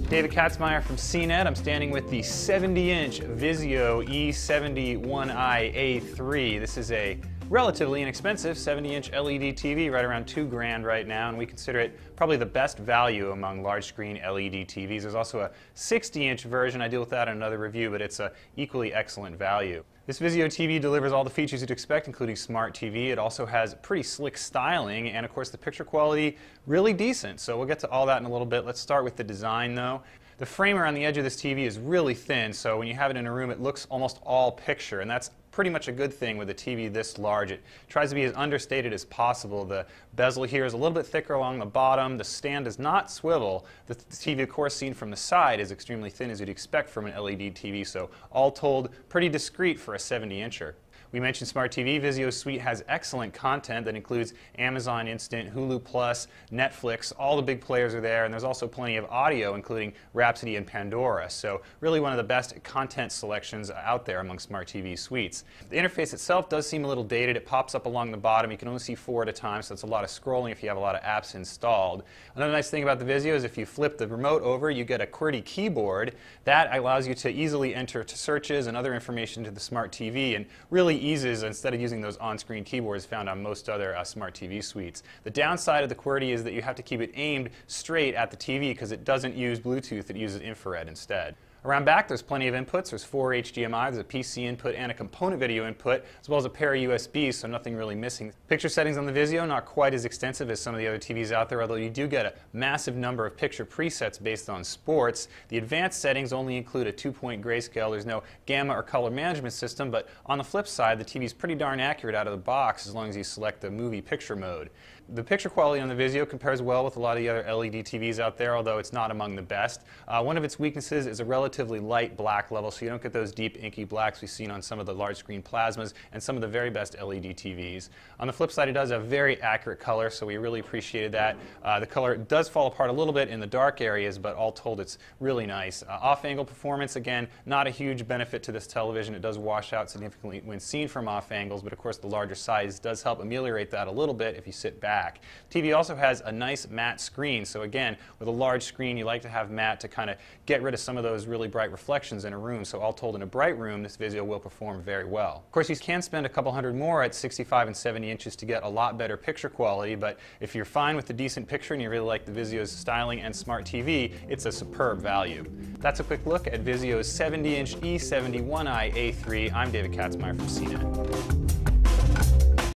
David Katzmeyer from CNET. I'm standing with the 70-inch Vizio E601i A3. This is a relatively inexpensive 70-inch LED TV, right around $2,000 right now, and we consider it probably the best value among large-screen LED TVs. There's also a 60-inch version. I deal with that in another review, but it's a equally excellent value. This Vizio TV delivers all the features you'd expect, including smart TV. It also has pretty slick styling, and of course the picture quality really decent. So we'll get to all that in a little bit. Let's start with the design though. The frame around the edge of this TV is really thin, so when you have it in a room it looks almost all picture, and that's pretty much a good thing with a TV this large. It tries to be as understated as possible. The bezel here is a little bit thicker along the bottom. The stand does not swivel. The TV, of course, seen from the side is extremely thin as you'd expect from an LED TV, so all told, pretty discreet for a 70-incher. We mentioned Smart TV. Vizio's suite has excellent content that includes Amazon Instant, Hulu Plus, Netflix. All the big players are there, and there's also plenty of audio, including Rhapsody and Pandora. So really one of the best content selections out there among Smart TV suites. The interface itself does seem a little dated. It pops up along the bottom. You can only see 4 at a time, so it's a lot of scrolling if you have a lot of apps installed. Another nice thing about the Vizio is if you flip the remote over, you get a QWERTY keyboard. That allows you to easily enter searches and other information to the Smart TV, and really eases instead of using those on-screen keyboards found on most other Smart TV suites. The downside of the QWERTY is that you have to keep it aimed straight at the TV because it doesn't use Bluetooth, it uses infrared instead. Around back, there's plenty of inputs. There's 4 HDMI, there's a PC input and a component video input, as well as a pair of USBs, so nothing really missing. Picture settings on the Vizio, not quite as extensive as some of the other TVs out there, although you do get a massive number of picture presets based on sports. The advanced settings only include a 2-point grayscale. There's no gamma or color management system, but on the flip side, the TV is pretty darn accurate out of the box as long as you select the movie picture mode. The picture quality on the Vizio compares well with a lot of the other LED TVs out there, although it's not among the best. One of its weaknesses is a relatively light black level, so you don't get those deep inky blacks we've seen on some of the large screen plasmas and some of the very best LED TVs. On the flip side, it does have very accurate color, so we really appreciated that. The color does fall apart a little bit in the dark areas, but all told it's really nice. Off-angle performance, again, not a huge benefit to this television. It does wash out significantly when seen from off angles, but of course the larger size does help ameliorate that a little bit if you sit back. TV also has a nice matte screen, so again, with a large screen you like to have matte to kind of get rid of some of those really bright reflections in a room, so all told in a bright room this Vizio will perform very well. Of course you can spend a couple hundred more at 65 and 70 inches to get a lot better picture quality, but if you're fine with the decent picture and you really like the Vizio's styling and Smart TV, it's a superb value. That's a quick look at Vizio's 70-inch E601i A3. I'm David Katzmeyer from CNET.